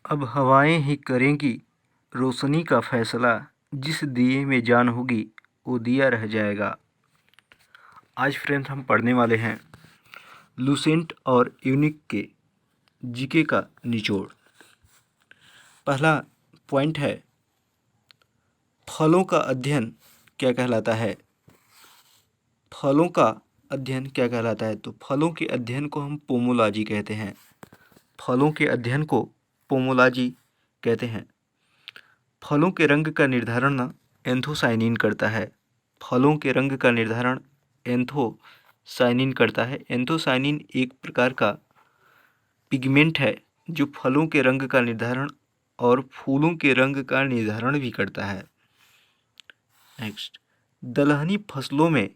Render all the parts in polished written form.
अब हवाएं ही करेंगी रोशनी का फैसला, जिस दिए में जान होगी वो दिया रह जाएगा। आज फ्रेंड्स हम पढ़ने वाले हैं लुसेंट और यूनिक के जीके का निचोड़। पहला पॉइंट है, फलों का अध्ययन क्या कहलाता है। फलों का अध्ययन क्या कहलाता है? तो फलों के अध्ययन को हम पोमोलॉजी कहते हैं। फलों के अध्ययन को पोमोलॉजी कहते हैं। फलों के रंग का निर्धारण ना एंथोसाइनिन करता है। फलों के रंग का निर्धारण एंथोसाइनिन करता है। एंथोसाइनिन एक प्रकार का पिगमेंट है जो फलों के रंग का निर्धारण और फूलों के रंग का निर्धारण भी करता है। नेक्स्ट, दलहनी फसलों में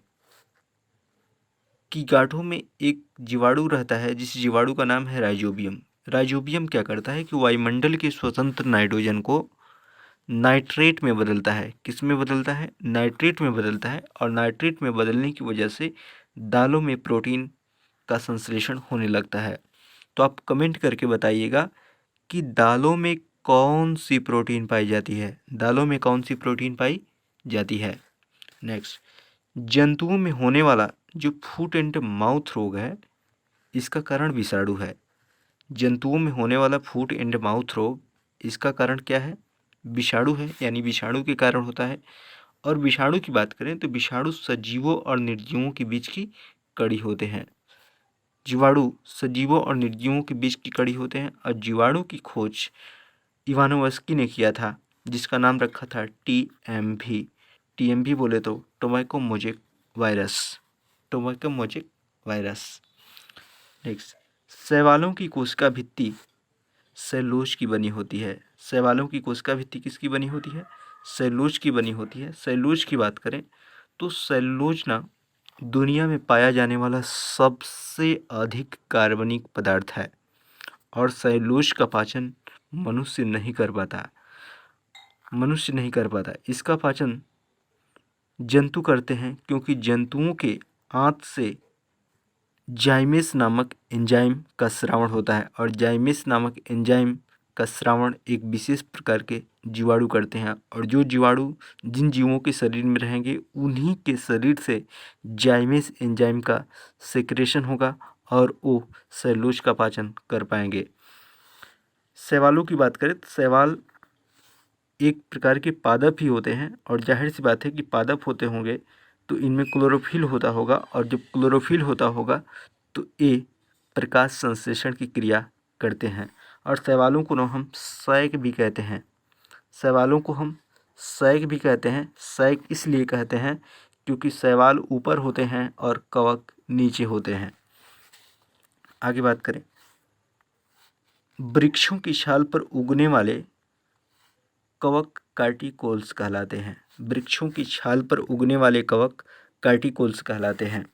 की गांठों में एक जीवाणु रहता है जिस जीवाणु का नाम है राइजोबियम। राइजोबियम क्या करता है कि वायुमंडल के स्वतंत्र नाइट्रोजन को नाइट्रेट में बदलता है। किस में बदलता है? नाइट्रेट में बदलता है। और नाइट्रेट में बदलने की वजह से दालों में प्रोटीन का संश्लेषण होने लगता है। तो आप कमेंट करके बताइएगा कि दालों में कौन सी प्रोटीन पाई जाती है। दालों में कौन सी प्रोटीन पाई जाती है। नेक्स्ट, जंतुओं में होने वाला जो फुट एंड माउथ रोग है, इसका कारण विषाणु है। जंतुओं में होने वाला फुट एंड माउथ रोग, इसका कारण क्या है? विषाणु है, यानी विषाणु के कारण होता है। और विषाणु की बात करें तो विषाणु सजीवों और निर्जीवों के बीच की कड़ी होते हैं। जीवाणु सजीवों और निर्जीवों के बीच की कड़ी होते हैं। और जीवाणु की खोज इवानोव्स्की ने किया था, जिसका नाम रखा था TMV। TMV बोले तो tobacco mosaic virus. Tobacco mosaic virus. Next, शैवालों की कोशिका भित्ति सेलूलोज की बनी होती है। शैवालों की कोशिका भित्ति किसकी बनी होती है? सेलूलोज की बनी होती है। सेलूलोज की बात करें तो सेलूलोज ना दुनिया में पाया जाने वाला सबसे अधिक कार्बनिक पदार्थ है। और सेलूलोज का पाचन मनुष्य नहीं कर पाता। इसका पाचन जंतु करते हैं, क्योंकि जंतुओं के आंत से जाइमेस नामक एंजाइम का स्रावण होता है। और जाइमेस नामक एंजाइम का स्रावण एक विशेष प्रकार के जीवाणु करते हैं। और जो जीवाणु जिन जीवों के शरीर में रहेंगे उन्हीं के शरीर से जाइमेस एंजाइम का सेक्रेशन होगा और वो सेलूलोज का पाचन कर पाएंगे। शैवालों की बात करें तो शैवाल एक प्रकार के पादप ही होते हैं। और जाहिर सी बात है कि पादप होते होंगे तो इनमें क्लोरोफिल होता होगा। और जब क्लोरोफिल होता होगा तो ये प्रकाश संश्लेषण की क्रिया करते हैं। और शैवालों को ना हम सैक भी कहते हैं। शैवालों को हम सैक भी कहते हैं। सैक इसलिए कहते हैं क्योंकि शैवाल ऊपर होते हैं और कवक नीचे होते हैं। आगे बात करें, वृक्षों की छाल पर उगने वाले कवक कार्टिकोल्स कहलाते हैं। वृक्षों की छाल पर उगने वाले कवक कार्टिकोल्स कहलाते हैं।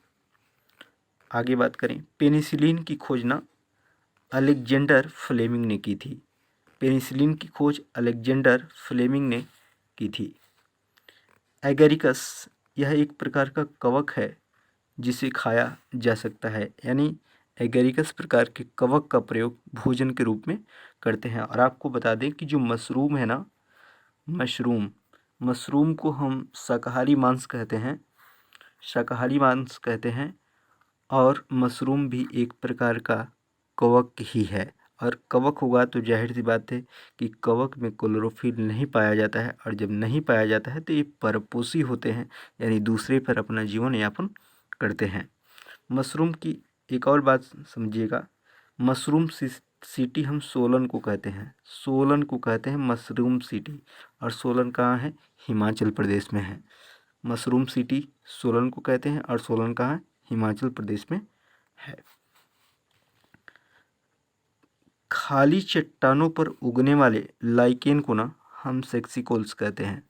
आगे बात करें, पेनिसिलिन की खोज ना अलेक्जेंडर फ्लेमिंग ने की थी। पेनिसिलिन की खोज अलेक्जेंडर फ्लेमिंग ने की थी। एगेरिकस, यह एक प्रकार का कवक है जिसे खाया जा सकता है। यानी एगेरिकस प्रकार के कवक का प्रयोग भोजन के रूप में करते हैं। और आपको बता दें कि जो मशरूम है ना, मशरूम को हम शाकाहारी मांस कहते हैं। और मशरूम भी एक प्रकार का कवक ही है। और कवक होगा तो जाहिर सी बात है कि कवक में क्लोरोफिल नहीं पाया जाता है। और जब नहीं पाया जाता है तो ये परपोषी होते हैं, यानी दूसरे पर अपना जीवन यापन करते हैं। मशरूम की एक और बात समझिएगा, मशरूम सिटी हम सोलन को कहते हैं मशरूम सिटी। और सोलन कहाँ है? हिमाचल प्रदेश में है। मशरूम सिटी सोलन को कहते हैं और सोलन कहाँ है? हिमाचल प्रदेश में है। खाली चट्टानों पर उगने वाले लाइकेन को ना हम सेक्सिकोल्स कहते हैं।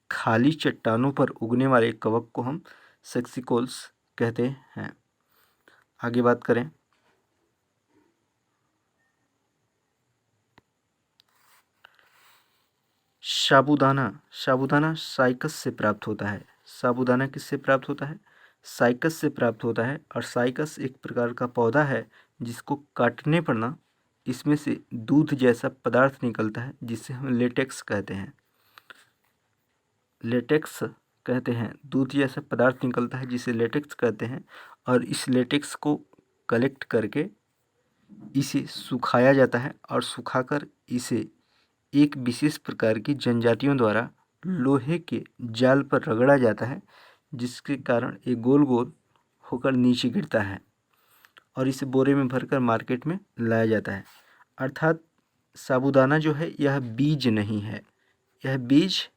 खाली चट्टानों पर उगने वाले कवक को हम सेक्सिकोल्स कहते हैं। आगे बात करें, साबूदाना साइकस से प्राप्त होता है। साबूदाना किससे प्राप्त होता है? साइकस से प्राप्त होता है। और साइकस एक प्रकार का पौधा है जिसको काटने पर ना इसमें से दूध जैसा पदार्थ निकलता है जिसे हम लेटेक्स कहते हैं। लेटेक्स कहते हैं, दूध जैसा पदार्थ निकलता है जिसे लेटेक्स कहते हैं, और इस लेटेक्स को कलेक्ट करके इसे सुखाया जाता है और सुखाकर इसे एक विशेष प्रकार की जनजातियों द्वारा लोहे के जाल पर रगड़ा जाता है, जिसके कारण ये गोल गोल होकर नीचे गिरता है और इसे बोरे में भरकर मार्केट में लाया जाता है। अर्थात साबूदाना जो है यह बीज नहीं है, यह बीज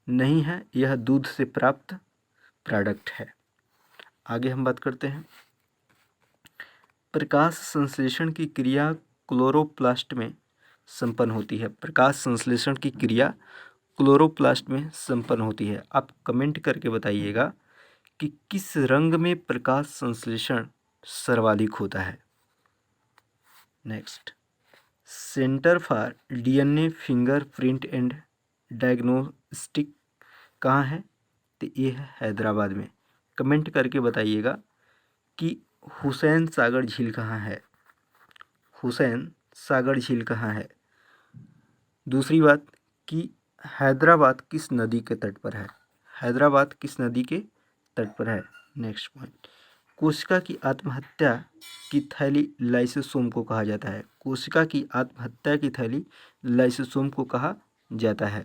नहीं है, यह दूध से प्राप्त प्रोडक्ट है। आगे हम बात करते हैं। प्रकाश संश्लेषण की क्रिया क्लोरोप्लास्ट में संपन्न होती है। प्रकाश संश्लेषण की क्रिया क्लोरोप्लास्ट में संपन्न होती है। आप कमेंट करके बताइएगा कि किस रंग में प्रकाश संश्लेषण सर्वाधिक होता है। Next, centre for DNA fingerprint and diagnostic कहाँ है? तो ये है हैदराबाद में। कमेंट करके बताइएगा कि हुसैन सागर झील कहाँ है। हुसैन सागर झील कहाँ है? दूसरी बात कि हैदराबाद किस नदी के तट पर है? हैदराबाद किस नदी के तट पर है? नेक्स्ट पॉइंट, कोशिका की आत्महत्या की थैली लाइसोसोम को कहा जाता है। कोशिका की आत्महत्या की थैली लाइसोसोम को कहा जाता है।